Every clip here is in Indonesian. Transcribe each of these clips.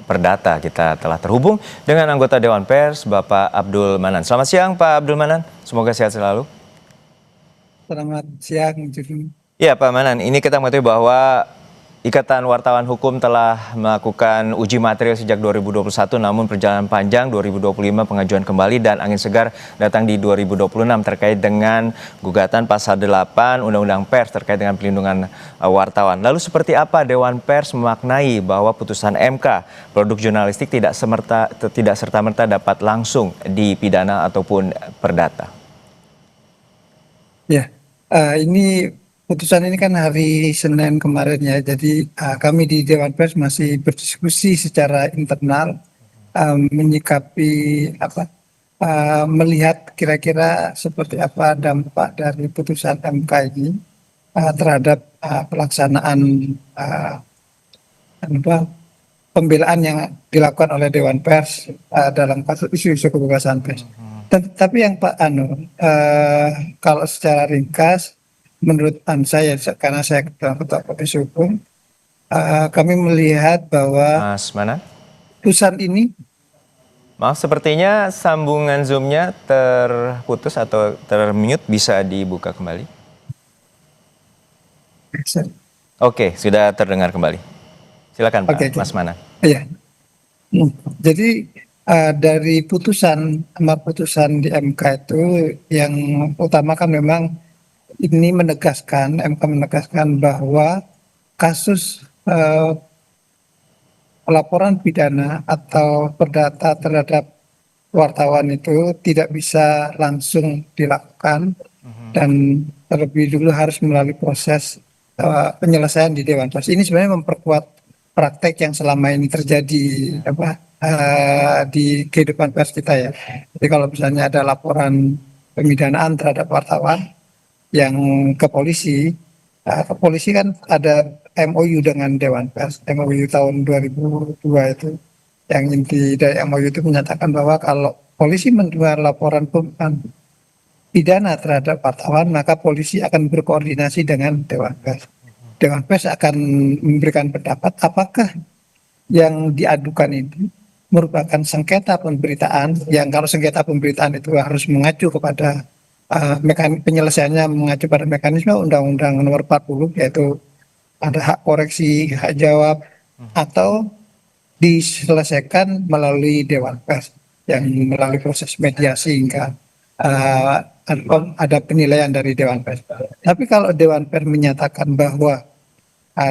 Perdata. Kita telah terhubung dengan anggota Dewan Pers, Bapak Abdul Manan. Selamat siang, Pak Abdul Manan. Semoga sehat selalu. Selamat siang, Juni. Ya, Pak Manan, ini kita mengetahui bahwa Ikatan Wartawan Hukum telah melakukan uji material sejak 2021, namun perjalanan panjang 2025 pengajuan kembali dan angin segar datang di 2026 terkait dengan gugatan pasal 8 Undang-Undang Pers terkait dengan pelindungan wartawan. Lalu seperti apa Dewan Pers memaknai bahwa putusan MK produk jurnalistik tidak serta-merta dapat langsung dipidana ataupun perdata? Ya, ini putusan ini kan hari Senin kemarin ya. Jadi kami di Dewan Pers masih berdiskusi secara internal menyikapi melihat kira-kira seperti apa dampak dari putusan MK ini terhadap pelaksanaan apa, pembelaan yang dilakukan oleh Dewan Pers dalam kasus isu-isu kebebasan pers. Tapi yang Pak kalau secara ringkas, menurut saya, karena saya ketua Komisi Hukum, kami melihat bahwa Mas Manan? putusan ini, Maaf, sepertinya sambungan Zoom-nya terputus atau termute, bisa dibuka kembali. Oke, sudah terdengar kembali. Silakan Pak Mas Manan. Ya. Jadi dari amar putusan di MK itu yang utama kan memang ini MK menegaskan bahwa kasus laporan pidana atau perdata terhadap wartawan itu tidak bisa langsung dilakukan dan terlebih dulu harus melalui proses penyelesaian di Dewan Pers. Ini sebenarnya memperkuat praktek yang selama ini terjadi di kehidupan pers kita ya. Jadi kalau misalnya ada laporan pemidanaan terhadap wartawan yang ke polisi kan ada MOU dengan Dewan Pers, MOU tahun 2002 itu, yang inti dari MOU itu menyatakan bahwa kalau polisi menerima laporan pidana terhadap wartawan, maka polisi akan berkoordinasi dengan Dewan Pers. Dewan Pers akan memberikan pendapat apakah yang diadukan ini merupakan sengketa pemberitaan, yang kalau sengketa pemberitaan itu harus mengacu kepada penyelesaiannya mengacu pada mekanisme Undang-Undang Nomor 40, yaitu ada hak koreksi, hak jawab, atau diselesaikan melalui Dewan Pers yang melalui proses mediasi hingga ada penilaian dari Dewan Pers. Tapi kalau Dewan Pers menyatakan bahwa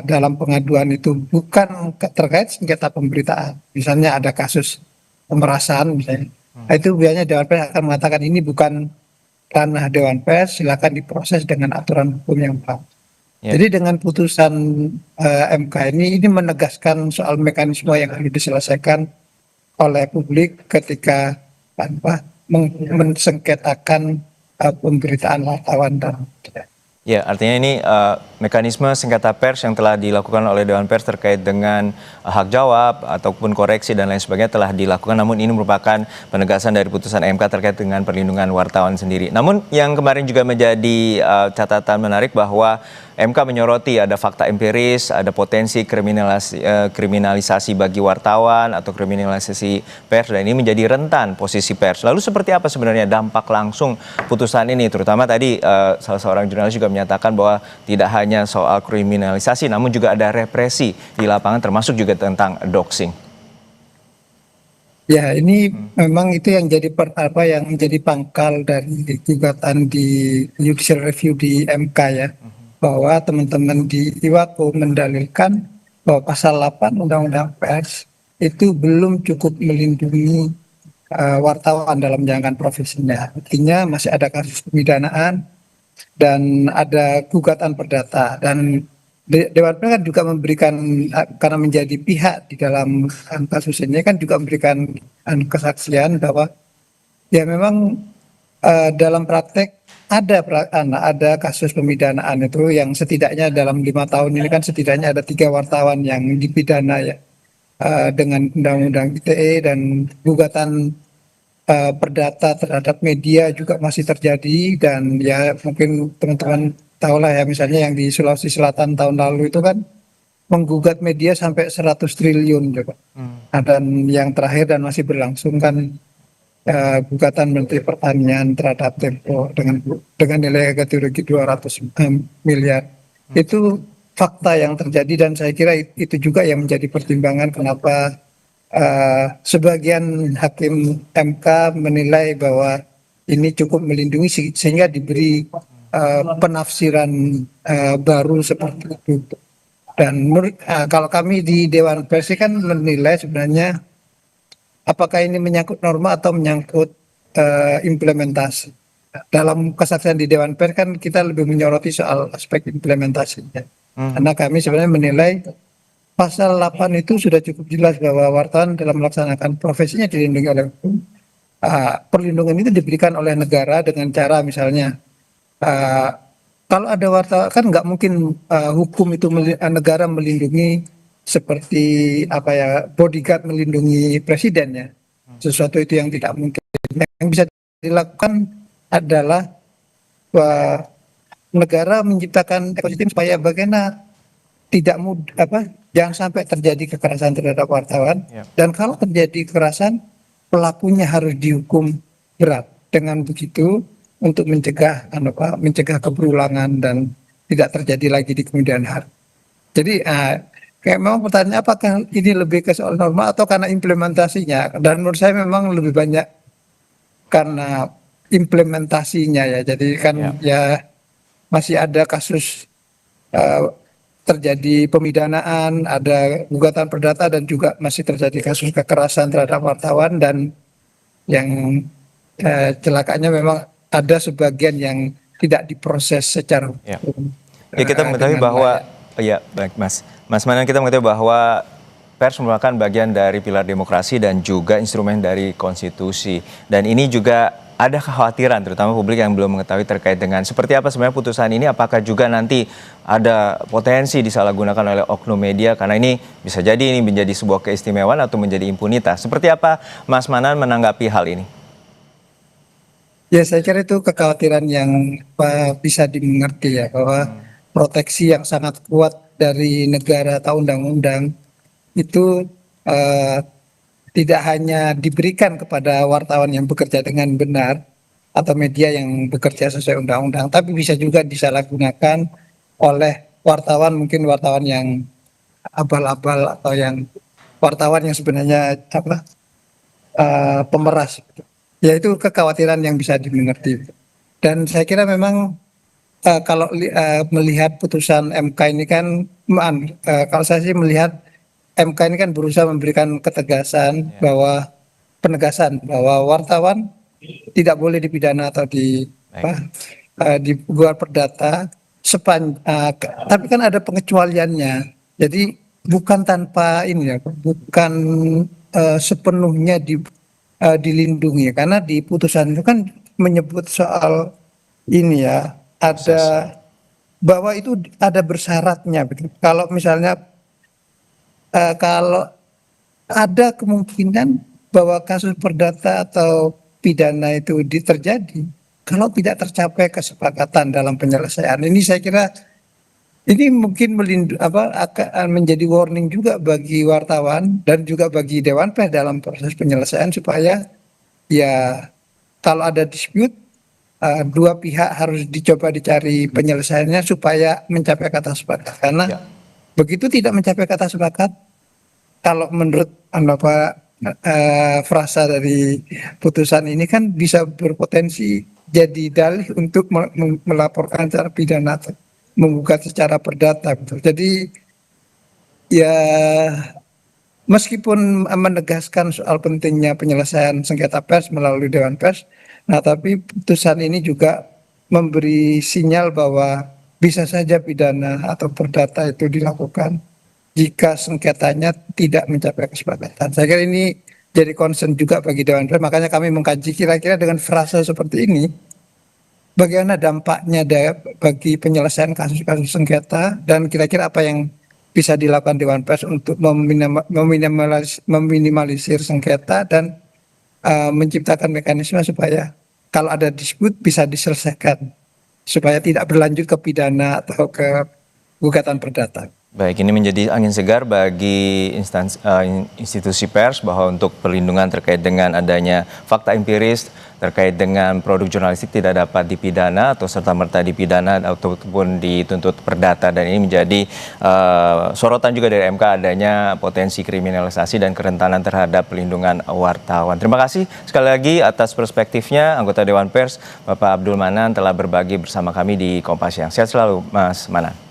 dalam pengaduan itu bukan terkait sengketa pemberitaan, misalnya ada kasus pemerasan misalnya, itu biasanya Dewan Pers akan mengatakan ini bukan ranah Dewan Pers, silakan diproses dengan aturan hukum yang berlaku. Ya. Jadi dengan putusan MK ini menegaskan soal mekanisme yang harus diselesaikan oleh publik ketika mensengketakan pemberitaan wartawan dan ya, artinya ini mekanisme sengketa pers yang telah dilakukan oleh Dewan Pers terkait dengan hak jawab ataupun koreksi dan lain sebagainya telah dilakukan, namun ini merupakan penegasan dari putusan MK terkait dengan perlindungan wartawan sendiri. Namun yang kemarin juga menjadi catatan menarik bahwa MK menyoroti ada fakta empiris, ada potensi kriminalisasi bagi wartawan atau kriminalisasi pers, dan ini menjadi rentan posisi pers. Lalu seperti apa sebenarnya dampak langsung putusan ini? Terutama tadi salah seorang jurnalis juga menyatakan bahwa tidak hanya soal kriminalisasi, namun juga ada represi di lapangan, termasuk juga tentang doxing. Ya, ini memang itu yang jadi yang menjadi pangkal dari gugatan di judicial review di MK ya. Bahwa teman-teman di IWAKU mendalilkan bahwa pasal 8 Undang-Undang Pers itu belum cukup melindungi wartawan dalam menjalankan profesinya. Artinya masih ada kasus pemidanaan dan ada gugatan perdata, dan Dewan Pers kan juga memberikan, karena menjadi pihak di dalam kasus ini, kan juga memberikan kesaksian bahwa ya memang dalam praktek ada kasus pemidanaan itu yang setidaknya dalam 5 tahun ini kan setidaknya ada 3 wartawan yang dipidana ya dengan Undang-Undang ITE, dan gugatan perdata terhadap media juga masih terjadi. Dan ya mungkin teman-teman tahu lah ya, misalnya yang di Sulawesi Selatan tahun lalu itu kan menggugat media sampai 100 triliun coba. Nah, dan yang terakhir dan masih berlangsung kan gugatan Menteri Pertanian terhadap Tempo dengan nilai ganti rugi 200 miliar. Itu fakta yang terjadi dan saya kira itu juga yang menjadi pertimbangan kenapa sebagian hakim MK menilai bahwa ini cukup melindungi sehingga diberi penafsiran baru seperti itu. Dan kalau kami di Dewan Pers kan menilai sebenarnya apakah ini menyangkut norma atau menyangkut implementasi. Dalam kesaksian di Dewan Pers kan kita lebih menyoroti soal aspek implementasinya. Karena kami sebenarnya menilai pasal 8 itu sudah cukup jelas bahwa wartawan dalam melaksanakan profesinya dilindungi oleh hukum. Perlindungan itu diberikan oleh negara dengan cara misalnya kalau ada wartawan kan nggak mungkin hukum itu negara melindungi seperti apa ya bodyguard melindungi presiden ya, sesuatu itu yang tidak mungkin. Yang bisa dilakukan adalah negara menciptakan ekosistem supaya bagaimana tidak jangan sampai terjadi kekerasan terhadap wartawan. Dan kalau terjadi kekerasan pelakunya harus dihukum berat. Dengan begitu untuk mencegah keberulangan dan tidak terjadi lagi di kemudian hari. Jadi kayak memang pertanyaan apakah ini lebih ke soal norma atau karena implementasinya? Dan menurut saya memang lebih banyak karena implementasinya ya. Jadi kan ya masih ada kasus terjadi pemidanaan, ada gugatan perdata dan juga masih terjadi kasus kekerasan terhadap wartawan dan yang celakanya memang ada sebagian yang tidak diproses secara hukum. Ya, kita mengetahui bahwa baik Mas Manan, kita mengetahui bahwa pers merupakan bagian dari pilar demokrasi dan juga instrumen dari konstitusi. Dan ini juga ada kekhawatiran terutama publik yang belum mengetahui terkait dengan seperti apa sebenarnya putusan ini, apakah juga nanti ada potensi disalahgunakan oleh oknum media karena ini bisa jadi ini menjadi sebuah keistimewaan atau menjadi impunitas. Seperti apa Mas Manan menanggapi hal ini? Ya saya kira itu kekhawatiran yang bisa dimengerti ya, bahwa proteksi yang sangat kuat dari negara atau undang-undang itu tidak hanya diberikan kepada wartawan yang bekerja dengan benar atau media yang bekerja sesuai undang-undang, tapi bisa juga disalahgunakan oleh mungkin wartawan yang abal-abal atau yang wartawan yang sebenarnya pemeras. Ya itu kekhawatiran yang bisa dimengerti. Dan saya kira memang kalau melihat putusan MK ini kan, kalau saya sih melihat MK ini kan berusaha memberikan ketegasan penegasan bahwa wartawan tidak boleh dipidana atau dibuat perdata tapi kan ada pengecualiannya. Jadi bukan tanpa bukan sepenuhnya dilindungi, karena di putusan itu kan menyebut soal bahwa itu ada bersyaratnya. Kalau misalnya kalau ada kemungkinan bahwa kasus perdata atau pidana itu terjadi kalau tidak tercapai kesepakatan dalam penyelesaian. Ini saya kira ini mungkin akan menjadi warning juga bagi wartawan dan juga bagi Dewan Pers dalam proses penyelesaian supaya ya kalau ada dispute dua pihak harus dicoba dicari penyelesaiannya supaya mencapai kata sepakat. Karena begitu tidak mencapai kata sepakat, kalau menurut frasa dari putusan ini kan bisa berpotensi jadi dalih untuk melaporkan secara pidana, menggugat secara perdata. Jadi ya meskipun menegaskan soal pentingnya penyelesaian sengketa pers melalui Dewan Pers, tapi putusan ini juga memberi sinyal bahwa bisa saja pidana atau perdata itu dilakukan jika sengketanya tidak mencapai kesepakatan. Saya kira ini jadi concern juga bagi Dewan Pers, makanya kami mengkaji kira-kira dengan frasa seperti ini, bagaimana dampaknya bagi penyelesaian kasus-kasus sengketa dan kira-kira apa yang bisa dilakukan Dewan Pers untuk meminimalisir sengketa dan menciptakan mekanisme supaya kalau ada dispute bisa diselesaikan supaya tidak berlanjut ke pidana atau ke gugatan perdata. Baik, ini menjadi angin segar bagi institusi pers bahwa untuk perlindungan terkait dengan adanya fakta empiris terkait dengan produk jurnalistik tidak dapat dipidana atau serta-merta dipidana ataupun dituntut perdata, dan ini menjadi sorotan juga dari MK adanya potensi kriminalisasi dan kerentanan terhadap pelindungan wartawan. Terima kasih sekali lagi atas perspektifnya anggota Dewan Pers Bapak Abdul Manan telah berbagi bersama kami di Kompas Siang. Sehat selalu Mas Manan.